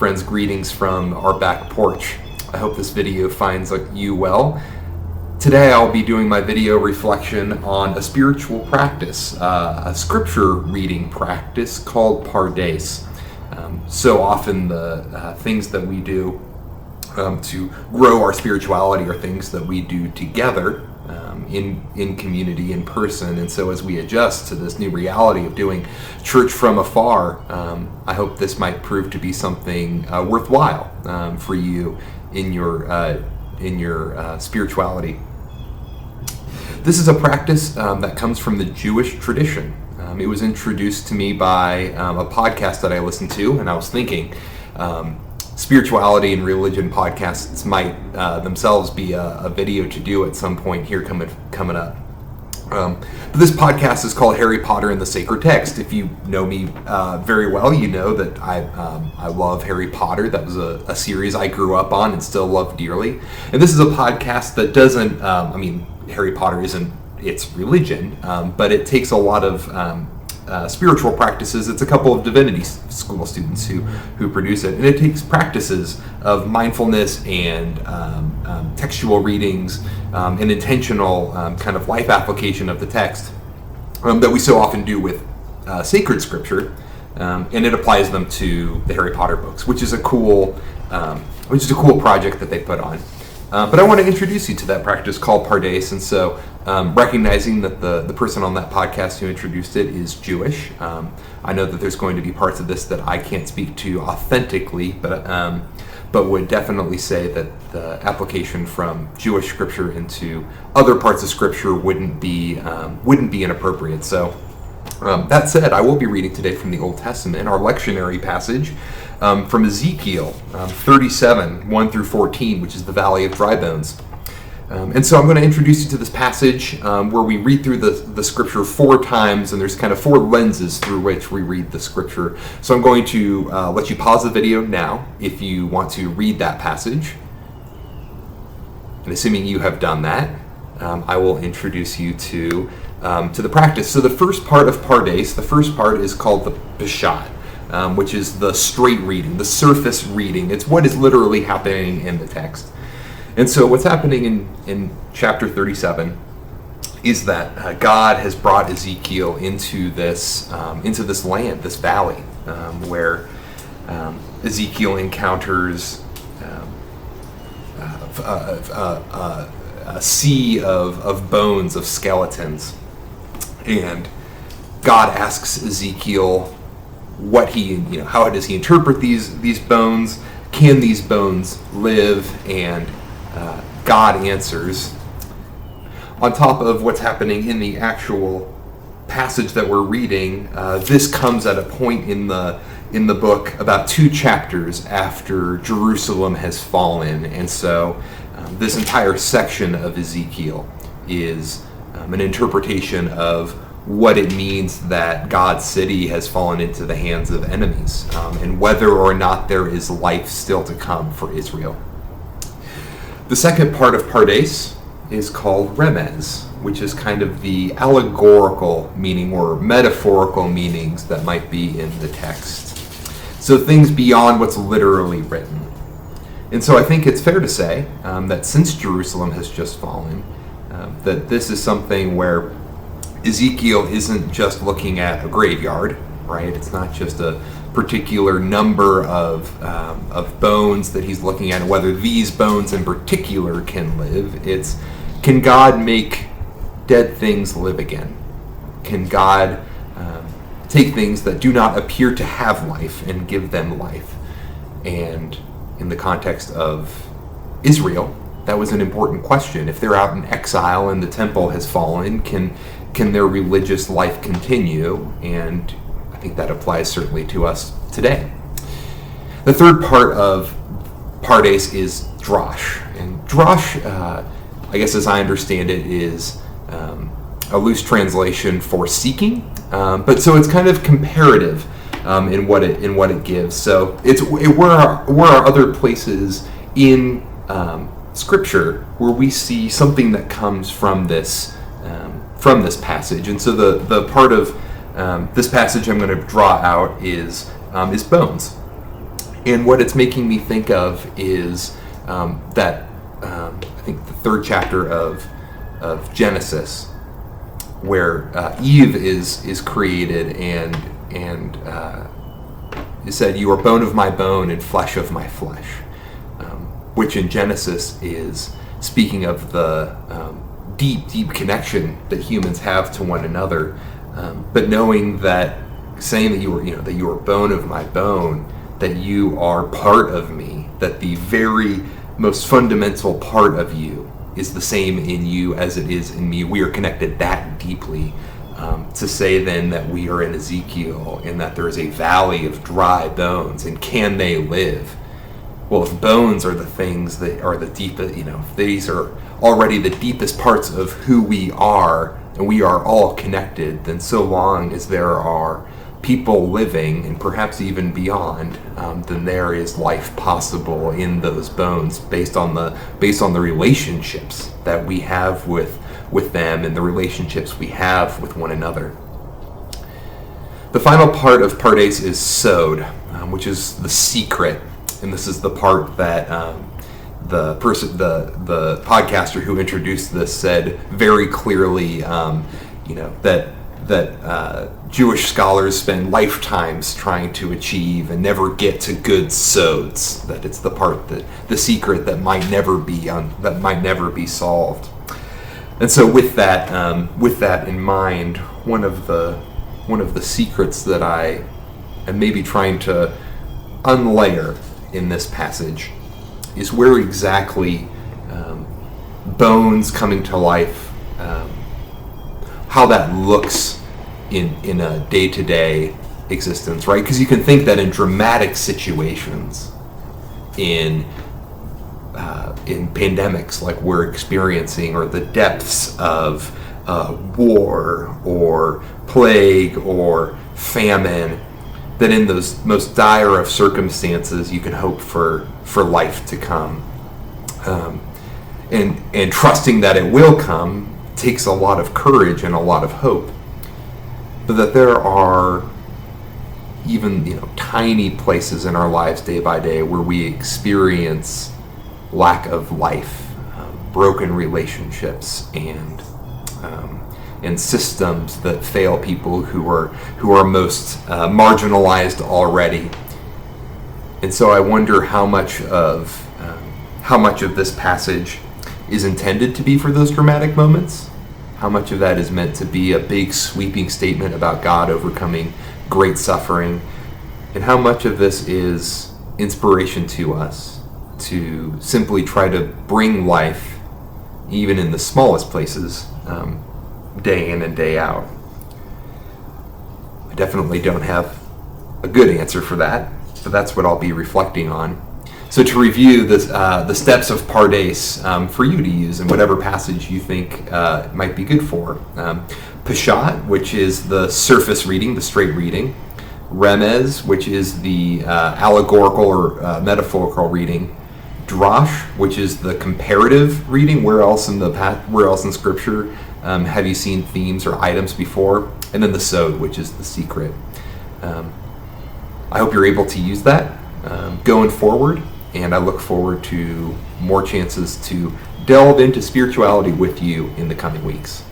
Friends, greetings from our back porch. I hope this video finds you well. Today I'll be doing my video reflection on a spiritual practice, a scripture reading practice called Pardes. So often the things that we do to grow our spirituality are things that we do together in community, in person. And so as we adjust to this new reality of doing church from afar, I hope this might prove to be something worthwhile for you in your spirituality. This is a practice that comes from the Jewish tradition. It was introduced to me by a podcast that I listened to, and I was thinking, spirituality and religion podcasts might themselves be a video to do at some point here coming up. But this podcast is called Harry Potter and the Sacred Text. If you know me very well, you know that I love Harry Potter. That was a series I grew up on and still love dearly. And this is a podcast that doesn't, Harry Potter isn't its religion, but it takes a lot of spiritual practices. It's a couple of divinity school students who produce it, and it takes practices of mindfulness and textual readings and intentional kind of life application of the text that we so often do with sacred scripture, and it applies them to the Harry Potter books, which is a cool project that they put on. But I want to introduce you to that practice called Pardes, and so recognizing that the person on that podcast who introduced it is Jewish, I know that there's going to be parts of this that I can't speak to authentically, but would definitely say that the application from Jewish scripture into other parts of scripture wouldn't be inappropriate. So that said, I will be reading today from the Old Testament, our lectionary passage from Ezekiel 37, 1 through 14, which is the Valley of Dry Bones. And so I'm going to introduce you to this passage where we read through the scripture 4 times, and there's kind of 4 lenses through which we read the scripture. So I'm going to let you pause the video now if you want to read that passage. And assuming you have done that, I will introduce you to the practice. So the first part of Pardes, the first part is called the Peshat, which is the straight reading, the surface reading. It's what is literally happening in the text. And so what's happening in chapter 37 is that God has brought Ezekiel into this land, this valley, where Ezekiel encounters a sea of bones, of skeletons. And God asks Ezekiel how does he interpret these bones? Can these bones live? And God answers. On top of what's happening in the actual passage that we're reading, this comes at a point in the book about 2 chapters after Jerusalem has fallen, and so this entire section of Ezekiel is an interpretation of what it means that God's city has fallen into the hands of enemies, and whether or not there is life still to come for Israel. The second part of Pardes is called Remez, which is kind of the allegorical meaning or metaphorical meanings that might be in the text. So things beyond what's literally written. And so I think it's fair to say that since Jerusalem has just fallen, that this is something where Ezekiel isn't just looking at a graveyard, right? It's not just a particular number of bones that he's looking at, and whether these bones in particular can live. It's, can God make dead things live again? Can God take things that do not appear to have life and give them life? And in the context of Israel, that was an important question. If they're out in exile and the temple has fallen, can their religious life continue? And I think that applies certainly to us today. The third part of Pardes is Drosh. And Drosh, I guess as I understand it, is a loose translation for seeking. But so it's kind of comparative in what it gives. So where are other places in Scripture where we see something that comes from this passage? And so the part of this passage I'm going to draw out is bones. And what it's making me think of is that I think the third chapter of Genesis, where Eve is created and it said, "You are bone of my bone and flesh of my flesh," which in Genesis is speaking of the deep connection that humans have to one another. But knowing that, saying that you are bone of my bone, that you are part of me, that the very most fundamental part of you is the same in you as it is in me. We are connected that deeply. To say then that we are in Ezekiel and that there is a valley of dry bones, and can they live? Well, if bones are the things that are the deepest, if these are already the deepest parts of who we are, and we are all connected, then so long as there are people living, and perhaps even beyond, then there is life possible in those bones based on the relationships that we have with them and the relationships we have with one another. The final part of Pardes is sod, which is the secret, and this is the part that the podcaster who introduced this said very clearly, that Jewish scholars spend lifetimes trying to achieve and never get to good sods. That it's the part the secret that might never be solved. And so with that in mind, one of the secrets that I am maybe trying to unlayer in this passage is where exactly bones coming to life, how that looks in a day-to-day existence, right? Because you can think that in dramatic situations, in pandemics like we're experiencing, or the depths of war or plague or famine, that in those most dire of circumstances you can hope for life to come, and trusting that it will come takes a lot of courage and a lot of hope. But that there are even tiny places in our lives day by day where we experience lack of life, broken relationships, and systems that fail people who are most marginalized already. And so I wonder how much of this passage is intended to be for those dramatic moments. How much of that is meant to be a big sweeping statement about God overcoming great suffering, and how much of this is inspiration to us to simply try to bring life, even in the smallest places, day in and day out. I definitely don't have a good answer for that, but that's what I'll be reflecting on. So to review the steps of Pardes for you to use in whatever passage you think might be good for. Peshat, which is the surface reading, the straight reading. Remez, which is the allegorical or metaphorical reading. Drash, which is the comparative reading. Where else in Scripture have you seen themes or items before? And then the sod, which is the secret. I hope you're able to use that going forward, and I look forward to more chances to delve into spirituality with you in the coming weeks.